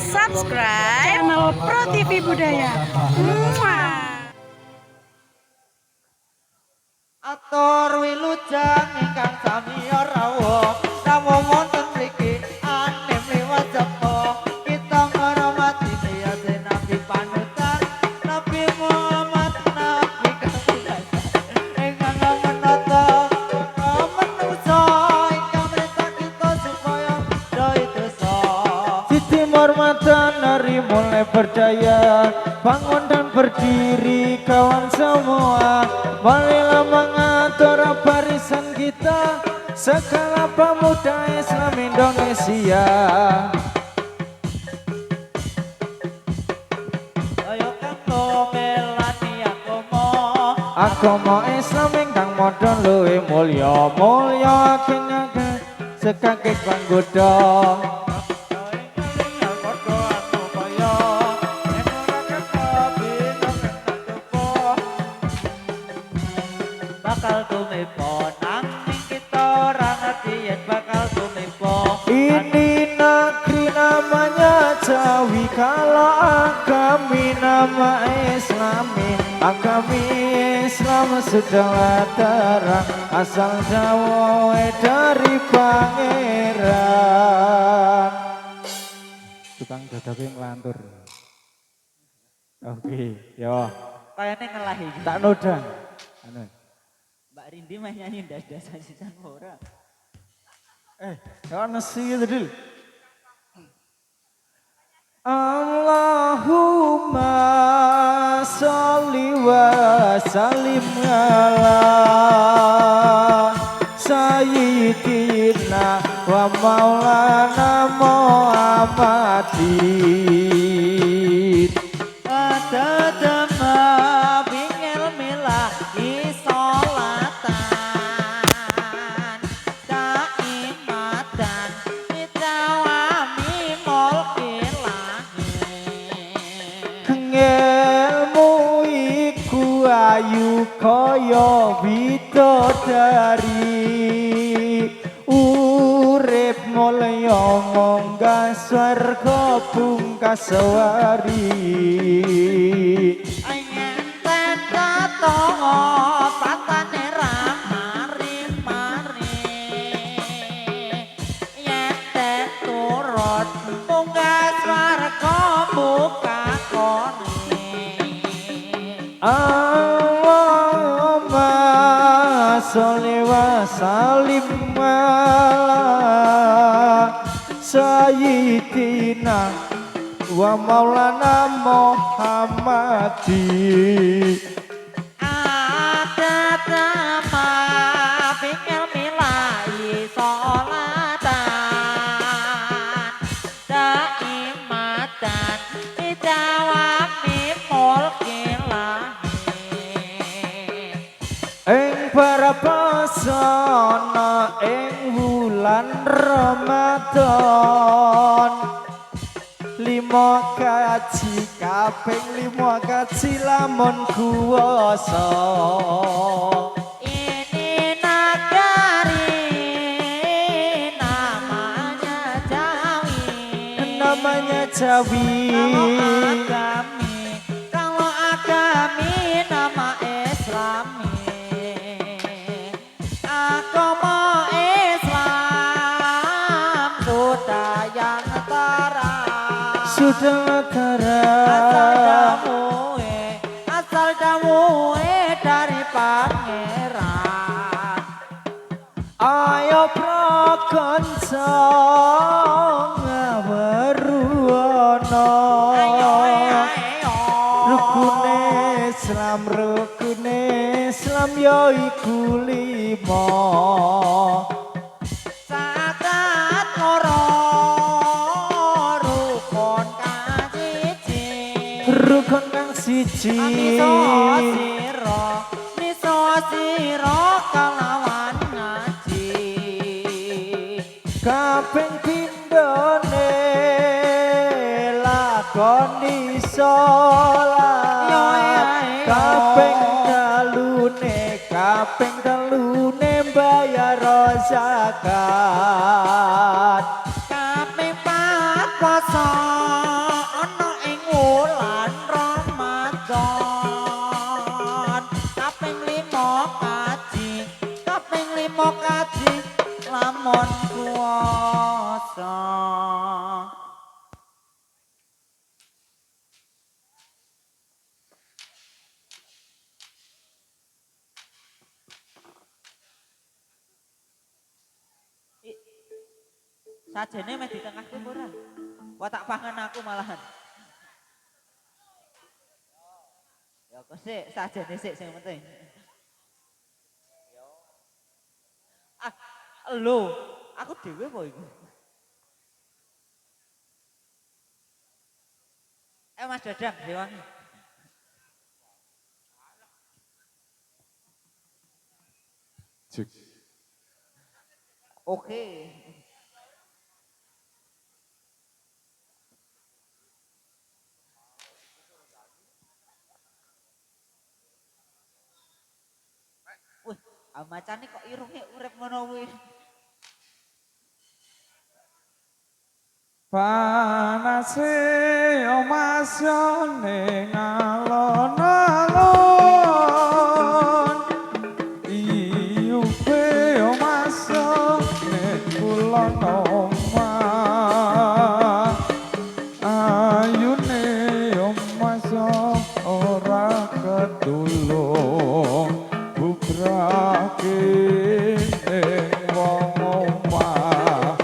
subscribe channel Pro TV Budaya. Atur wilujeng ingkang sami rawuh rawuh wonten mriki anem liwat japa kita ngormati ya Nabi panutan Nabi Muhammad Nabi kasihan ingkang menata manusa ingkang merintah kita supaya doi dosa Siti Mormatan hari mulai berdaya bangun dan berdiri kawan semua marilah mengatur barisan kita segala pemuda Islam Indonesia. Ayo kanggo melani agama Islam ingkang modern luwih mulya akhirnya sekakek panggoda. Bakal tumipo nanging kita ora ngerti yen bakal tumipo. Ini negeri namanya Jawi kalau agami nama Islami agami Islam sudah terang asal Jawa dari pangeran. Tukang dadake nglantur. Oke, yo. Kayane ngelahi. Tak nodang. Anu. Mbak Rindi mah nyanyi das-dasan sisan ora. Ya nasi gitu dil. Allahumma sholli wa sallim ala sayyidina wa maulana Muhammadin. Adadama bingil milah isolatan daimatan idawami mulkilahi ngelmu iku ayu kaya bidodari urip mulya munggah swarga pungkaswari ayenten katongo patane ramari-mari yen turut munggah swarga buka kori Allahumma sholli wa sallim ala sayyidina wa maulana Muhammadin. Adadama bingil milai sholatan daimatan idawami mulkilahi ing para pasana ing wulan Ramadan lima kaji kaping lima kaji lamun kuwasa ini nagari namanya Jawi kalau agami nama Islami agama Islam sudah yang terang asal damue dari pangeran ayo prakanca ngaweruana rukune Islam ya iku lima sakat loro rukun kang siji miso sira kalawan ngaji kaping pindhone lakoni salat kaping telune bayar zakat kaping 4 puasa lamun kuasa. Sajane meh di tengahku ora. Wah tak pangan aku malahan. Ya kok sik sajane sik sing penting. Ah, lho, aku dhewe apa iku? Mas Dadang Dewangi. Cek. Oke. Wih, macane kok irunge urip ngono kuwi. Panase omas yo ning alon-alon iyupe omas yo ning kulon omah ayune omas yo ora ketulung bubrake ning wong omah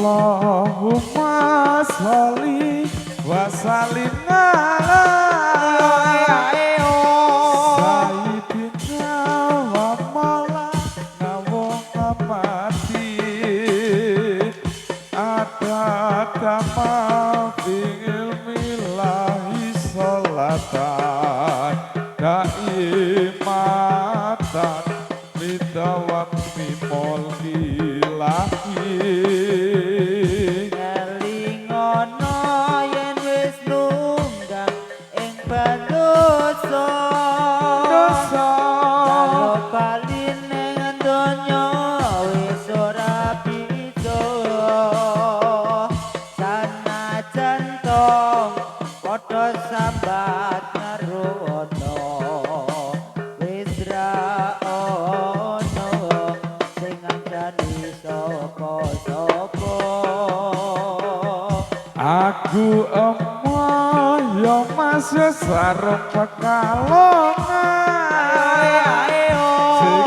Allahumma sholli wa sallim ala sayyidina wa maulana Muhammadin adadama fi ilmillahi sholatan daimatan lidawakti mulkilahi Elingono yen wis nunggang ing bandosa Kalau bali ning donya wis ora bisa Sanajan tong padha sambat ngarono wis ra ono sing ngandani sapa-sapa Aku emoh yo mas yo sareng pekalongan Sing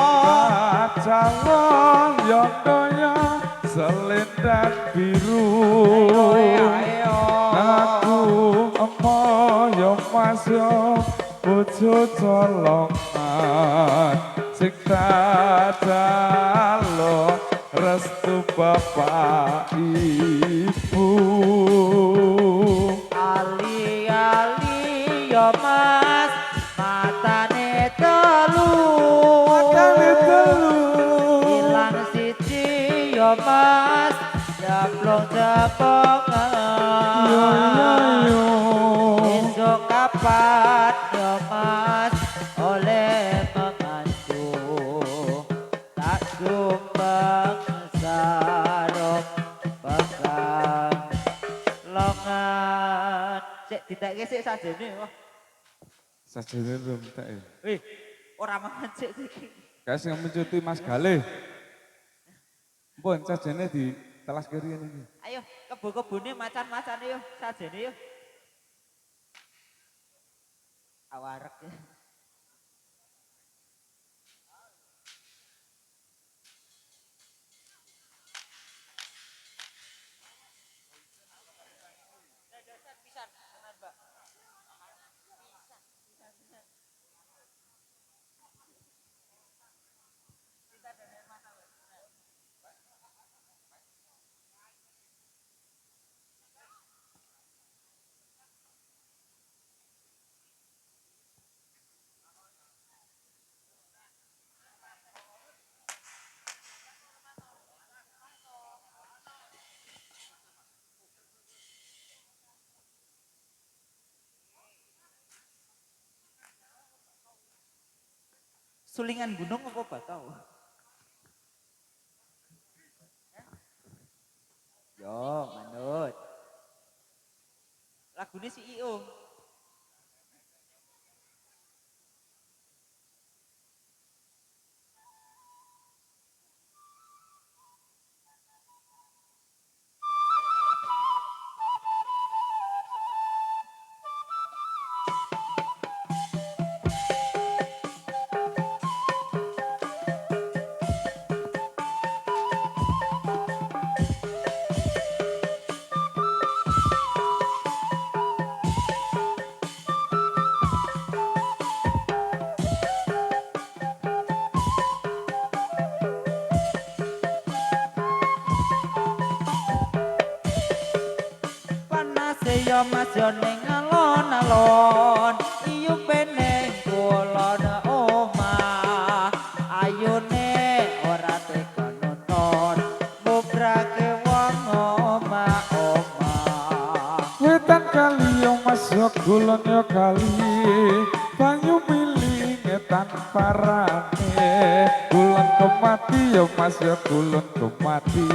calon yo doya selendang biru Aku emoh yo mas yo bojo colongan Sing dadalo restu bapak ibu Ali-ali yo mas matane telu ilang siji yo mas japlong-japlongan esok kapan yo mas oleh mengantu tak jumbang sarok bakal longan cek ditekke sik sajene wah sajane belum tak ya ora mangan sik guys yang mencuti Mas Galih pun sajane di telas kiri ini ayo kebo-kebone macan-macane yo sajene yo awarek ya. Sulingan gunung apa bakau? Yo, manut. Lagunya si IO. Yo mas yo ning alon-alon iyupe ning kulon omah ayune ora tega nonton mubrake wong omah-omah Wetan kali yo mas yo kulon yo kali banyu milinge tanpa rane kulon kemati yo mas yo kulon kemati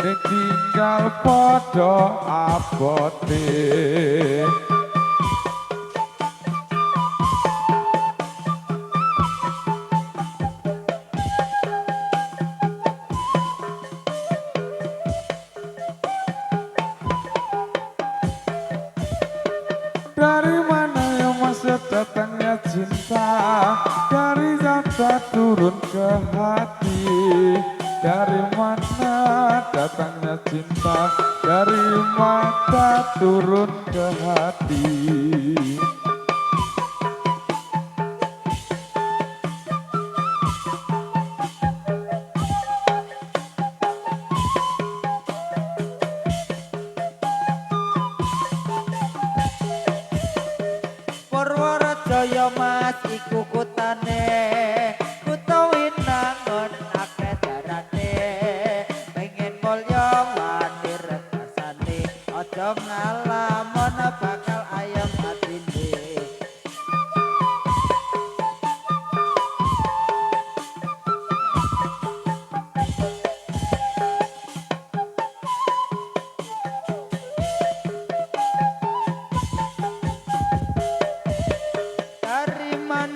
ning tinggal padha abote Dari mana ya mas datangnya cinta Dari mata turun ke hati Dari mana datangnya cinta Dari mata turun ke hati Purworejo mas iku kutane kutuwin nangon akeh darane pengen mulya wani rekasane aja ngalamon bakal ayam atine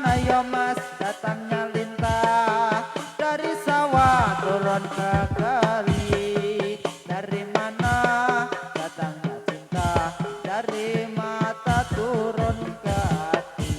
Ayo mas datangnya lintah dari sawah turun ke kali dari mana datangnya cinta dari mata turun ke hati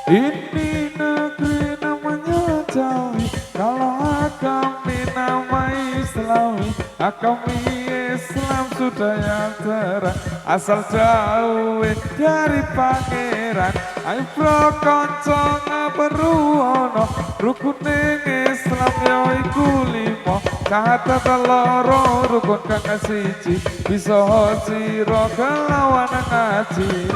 Ini negeri namanya Jawi Kalau agami nama Islami Agami Islam sudah yang terang Asal jauh dari pangeran Ayo bro konco ngaberuono Rukuning Islam yoiku limo Kata teloro rukun kang siji Bisa siro kelawan ngaji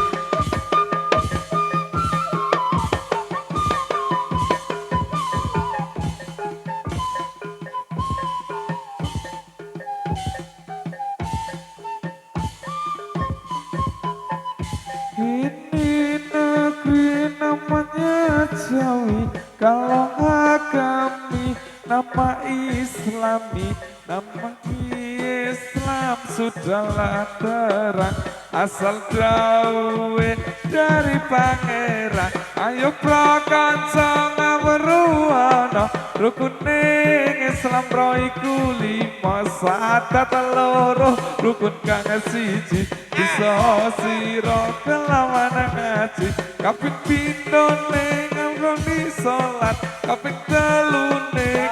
Ini negeri namanya Jawi Kalau agami nama Islami Nama Islam sudahlah terang Asal jauh dari pangeran Ayo prakanca ngaweruana Rukuning Islam roiku lima Sada teloro rukun kang siji Bisa siro kelawan ngaji Kaping pindho ning ngroni salat Kaping telu ning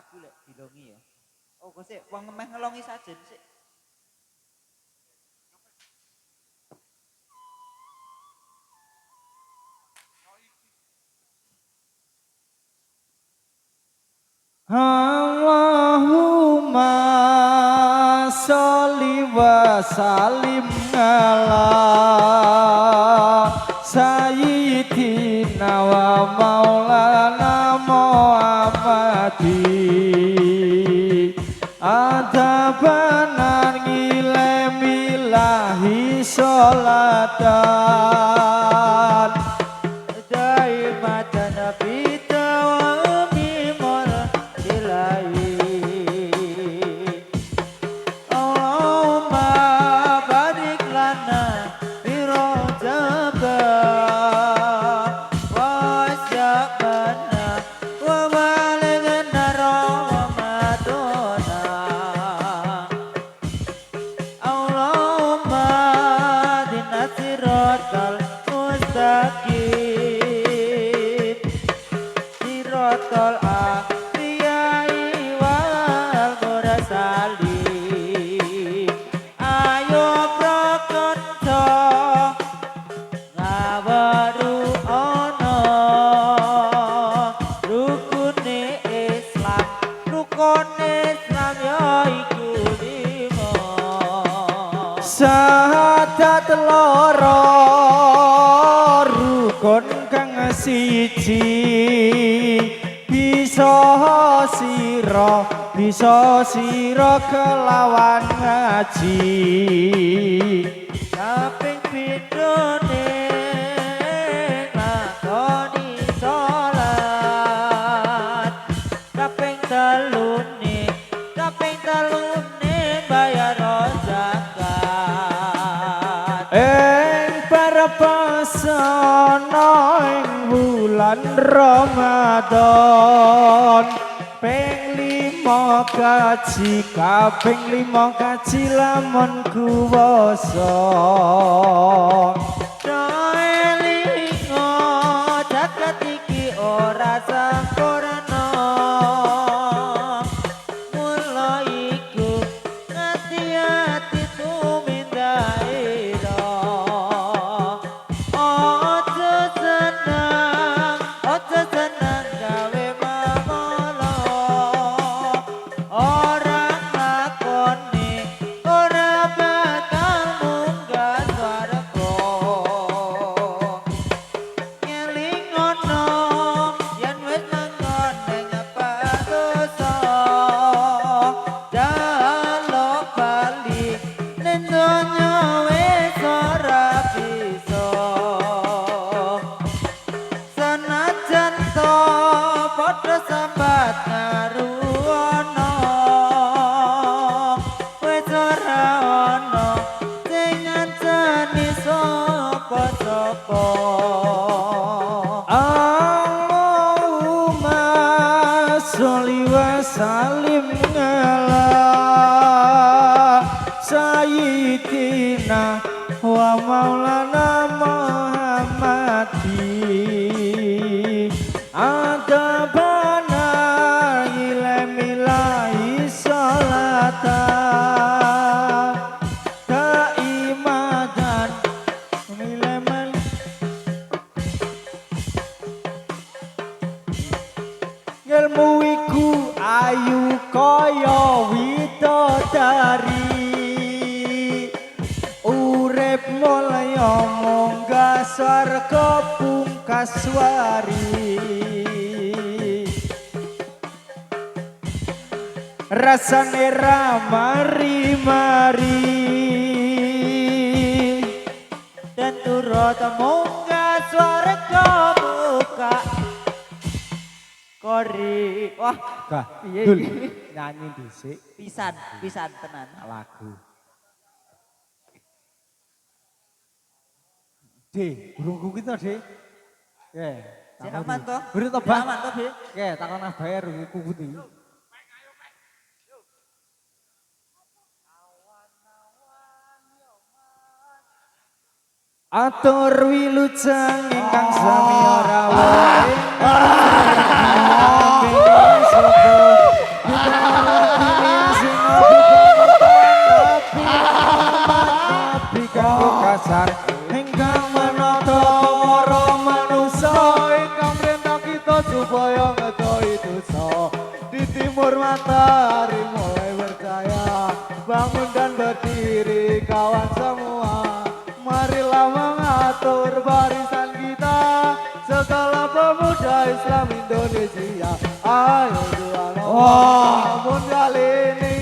lagu lek dilongi ya. Oh, kok sik wong meh ngelongi sajen sik. Allahumma sholli wa sallim ala sayyidina wa maulana Muhammadi adabanan ngilemilahi sholatan daimatan nabi tawami mordilahi Allahumma barik lana bi rojaba wa syabana wa balighna ramadana Allahumma dina siratal mustaqim siratal anbiyai wal mursalin ayo prakonco ngawaru ana rukun Islam yaiku lima syahadat loro rukun kang siji bisa sira kelawan ngaji kaping pindhone lakoni salat kaping telune bayar zakat pasana ing bulan Ramadan ping 5 kaji kaping 5 kaji lamun kuwasa elingo jagat iki ora sampurna mula iku ngati-ati tumindaira ojo seneng gawe mamala orang lakoni ora bakal munggah swarga ngeling ono yen wis manggon nyapa dosa jaluk bali ning donya wis ora bisa senajan to padha sambat ngaruwana wis ora ana sing ngancani sapa-sapa Allahumma sholli wa sallim ala sayyidina wa maulana Muhammadi adabana ilamilahi sholatan daimatan mileman ilmu iku ayu kaya widodari urip mulya munggah swarga pungkaswari rasane ra mari-mari dan turut munggah swarga buka kori wah piye nyanyi dhisik Pisan tenan. lagu D, burungku kita D. Si aman toh? Beri toh Si bang. aman toh, Bi? Takon nah bayar kuku ini. Atur wilujeng ingkang sami ora wae. kawan semua, marilah mengatur barisan kita, segala pemuda Islam Indonesia. Ayo doa namun kali ini,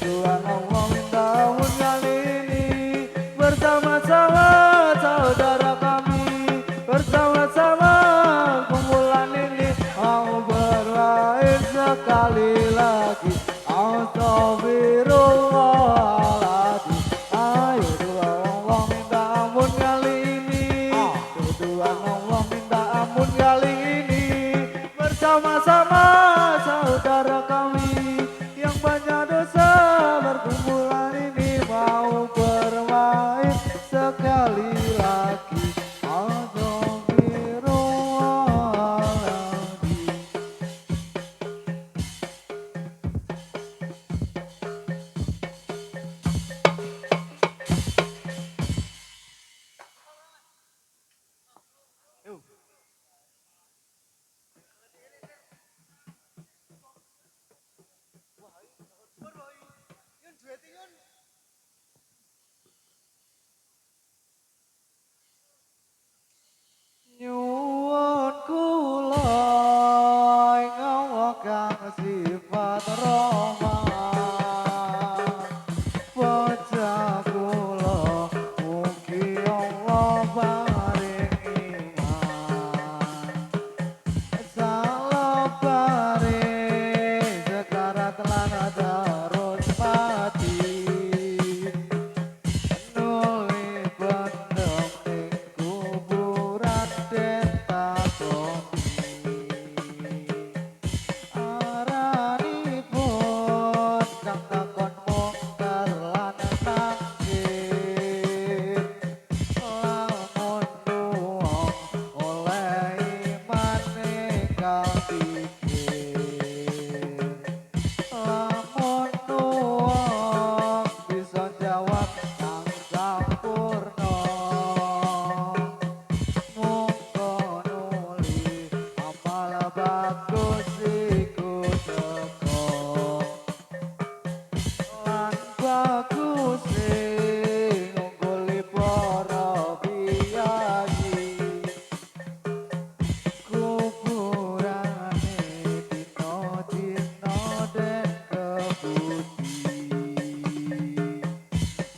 doa namun kali ini, bersama-sama saudara kami, bersama-sama kumpulan ini mau bermain sekali lagi. Astagfirullahaladzim. Ayo doa Allah minta ampun kali ini, doa Allah minta ampun kali ini, bersama-sama saudara kami yang banyak dosa, berkumpulan ini mau bermain sekali lagi. Astagfirullahaladzim. Nyuwun kula ing Allah kang sifat rahman, bocah kula mugi Allah paring iman, salebare sekarat lan terus mati, nuli bendem ning kuburan den takoni, aranipun kang takon mungkar lan nakir, lamun nuwun oleh imane kang pikir, lamun nuwun bisa jawab kang sampurna, mongko nuli amal bagus iku teko, lan bagus ngungguli para biyayi, kuburane dino-dino den kebudi,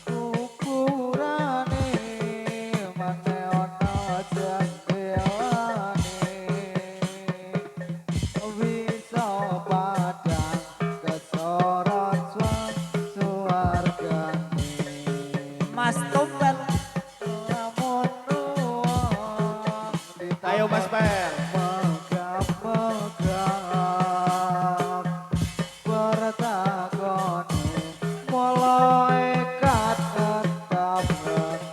kuburane mane ana jendelane, bisa padang kesorot suargane. Mas Tumpel. Lamun nuwun Ayo Mas Pel. megap-megap bertakoni, malaikat tetap-tetap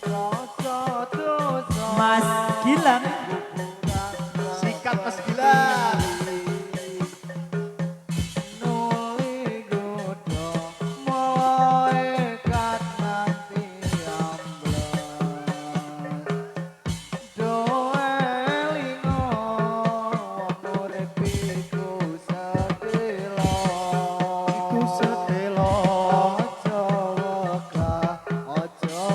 rasa dosa Mas Gilang. Sikat Mas Gilang. nuli goda malaikat nanti amblas, doelingo urip iku sedelo, aja wegah aja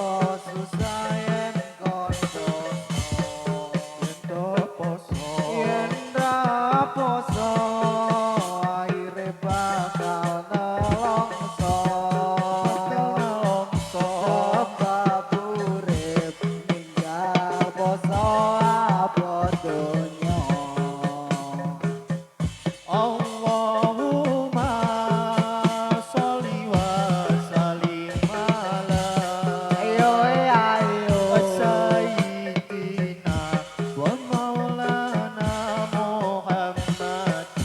susah yen kono, yen ra poso akhire bakal nelongso, sebab urip ninggal poso abot donya. Allahumma sholli wa sallim ala Ayo Sayyidina wa maulana Muhammadin.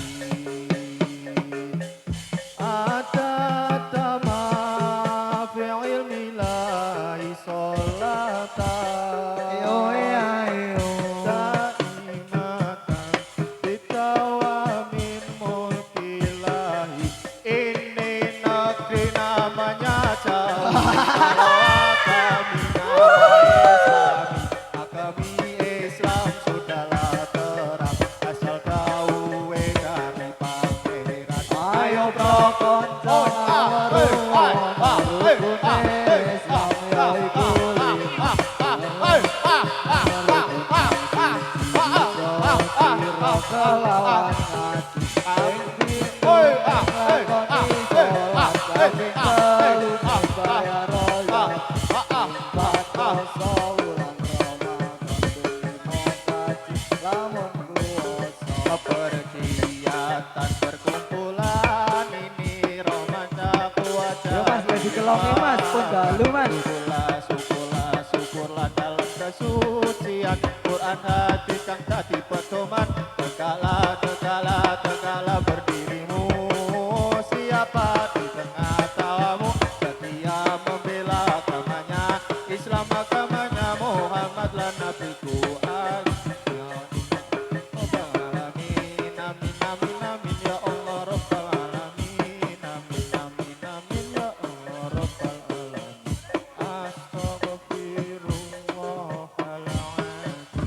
Adada ma fi ilmi lahi sholatan. Daimatan bitawamin mulkilahi. Ini negeri namanya Jawa. Agami Islam sudahlah terang, asal dawe dari pangeran. Ayo pro konco tolongin mas, pun dalu mas. Syukurlah dalam kesucian Quran hati kang tadi pedoman Tegaklah berdirimu Siapa di tengah tawamu Setia membela agamanya Islam agamanya Muhammad lah nabiku Alamin amin amin amin ya Allah Rabbal alamin amin amin amin ya Allah Rabbal alamin Astaghfirullahaladzim.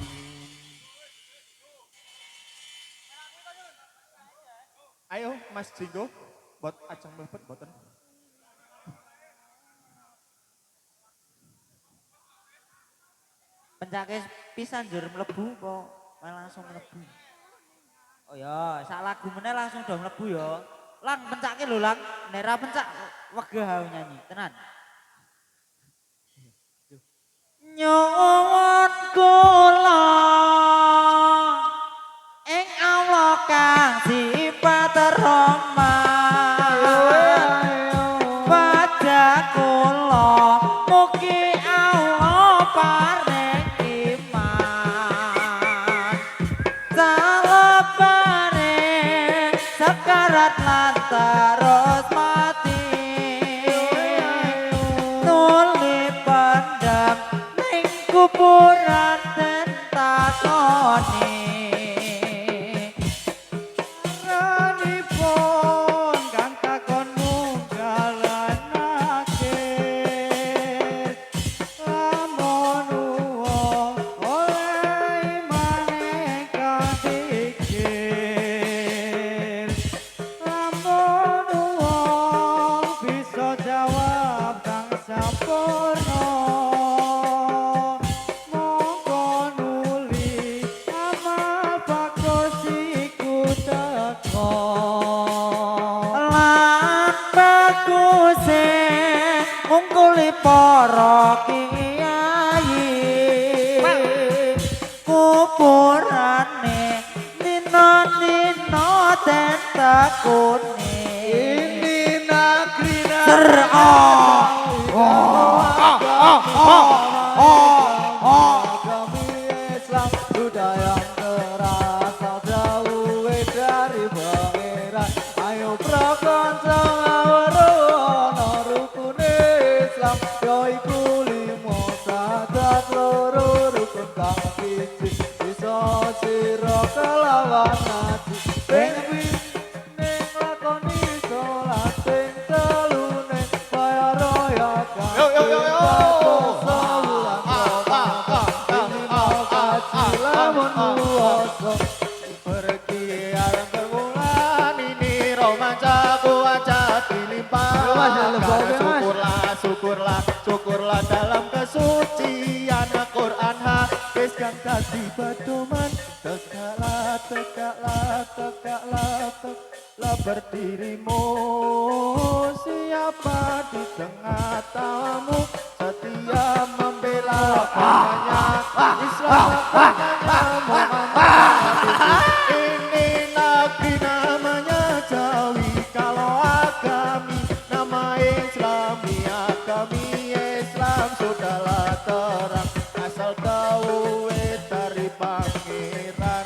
Ayo Mas Jinggo buat acang mlebet boten. Pencake pisan njur mlebu kok langsung mlebu. Oh ya, sak lagu meneh langsung do mlebu ya. Lang pencake lho Lang, nek ra pencak wegah aku nyanyi, tenan. Nyuwun kula ing Allah kang sifat rahman pada kula mugi Allah paring iman salebane sekarat lan terus mati nuli pendam ning kuburan den takoni Ranipun kang takonmu galanake lamun wong oleh imane kadikir lamun wong bisa jawab kang sampurna monggo nuli amal bagus iku teko lan baguse ngungkuli para kiai kuburane dina-dina den takune ini nagrina ser Agami Islam budaya terasa jauh dari pangeran ayo prakonco ngawuru ana rukun Islam yaiku limo sadat loro rukun kang siji bisa sira kelawan ngaji ben ning lakoni salat ping telu ning bayar raya kang Yo, yo, yo, yo. Pergi alam berbulan ini romancaku aja dilimpahkan syukurlah dalam kesucian Quran hadis kang dadi pedoman tegaklah berdirimu siapa di tengah tamu setia membela agamanya Islam agamanya Muhammad ini negeri namanya Jawi kalau agami nama Islami agami Islam sudahlah terang asal tahu dari pangeran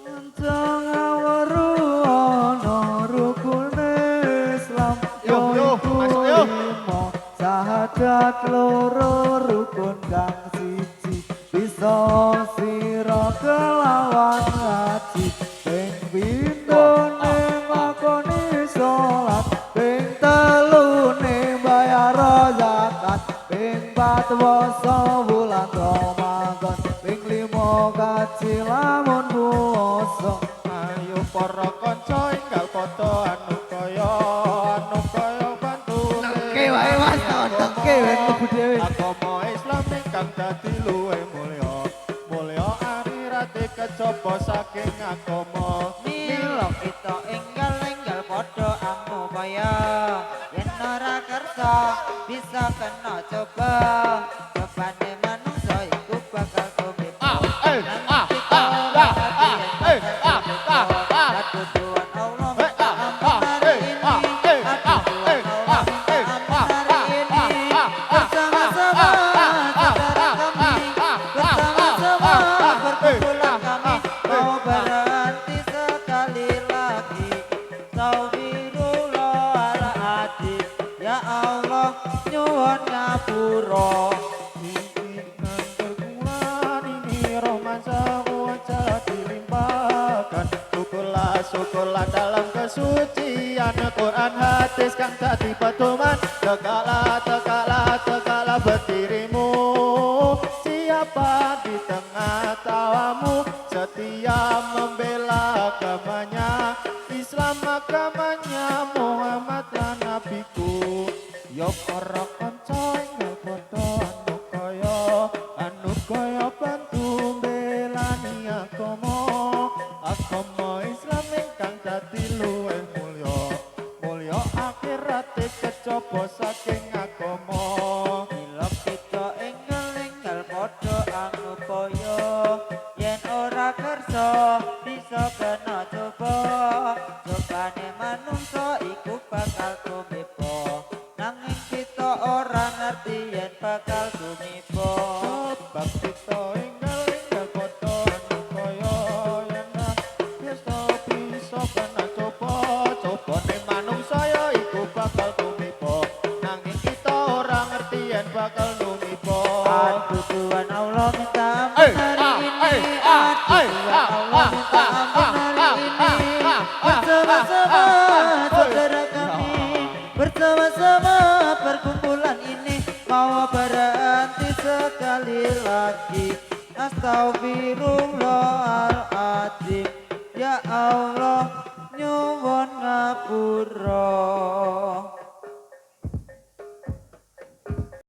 Ancang ngawuru ana rukun Islam Yo, masuk, yo. limo sahadat loro rukun kang siji bisa sira kelawan ngaji ping pindho ning lakoni salat ping telu ning bayar zakat ping pat puasa wulan Ramadan ping limo kaji lamun puasa ayo para kanca enggal padha anu kaya bantu Nengke wae Mas, nengke wae mlebu dhewe. agama Islam ingkang dadi luwih mulya akhirate kejaba saking agama mila kita enggal padha amupaya yen ora kersa bisa kena coba cobane manungsa iku bakal komepo Tuhan Allah minta ampun hari ini Tuhan Allah minta Astagfirullahaladzim. Ya Allah nyuwun ngapura. Izinkan perguruan ini romansa wajah dilimpahkan. Syukurlah dalam kesucian Quran hadis kang dadi pedoman. Tegaklah berdirimu. Siapa di tengah tawamu setia membela agamanya, Islam agamanya, Muhammad dan nabiku. Yo para kanca enggal padha anu kaya bantu belani agama Islam ingkang dadi luwih mulya akhirate kejaba saking agama. Bila kita enggal padha angupaya, yen ora kersa bisa kena coba. Cobane manungsa iku bakal tumiba, nanging kita ora ngerti yen bakal tumiba. Sebab kita enggal padha anu kaya yen bisa kena cobane manungsa ya iku bakal tumiba, nanging kita ora ngerti yen bakal tumiba. Aduh Tuhan Allah minta ampun hari ini. Aduh Tuhan Allah minta ampun hari ini. Bersama-sama saudara kami, bersama-sama perkumpulan ini mau berhenti sekali lagi. Astagfirullahaladzim. Ya Allah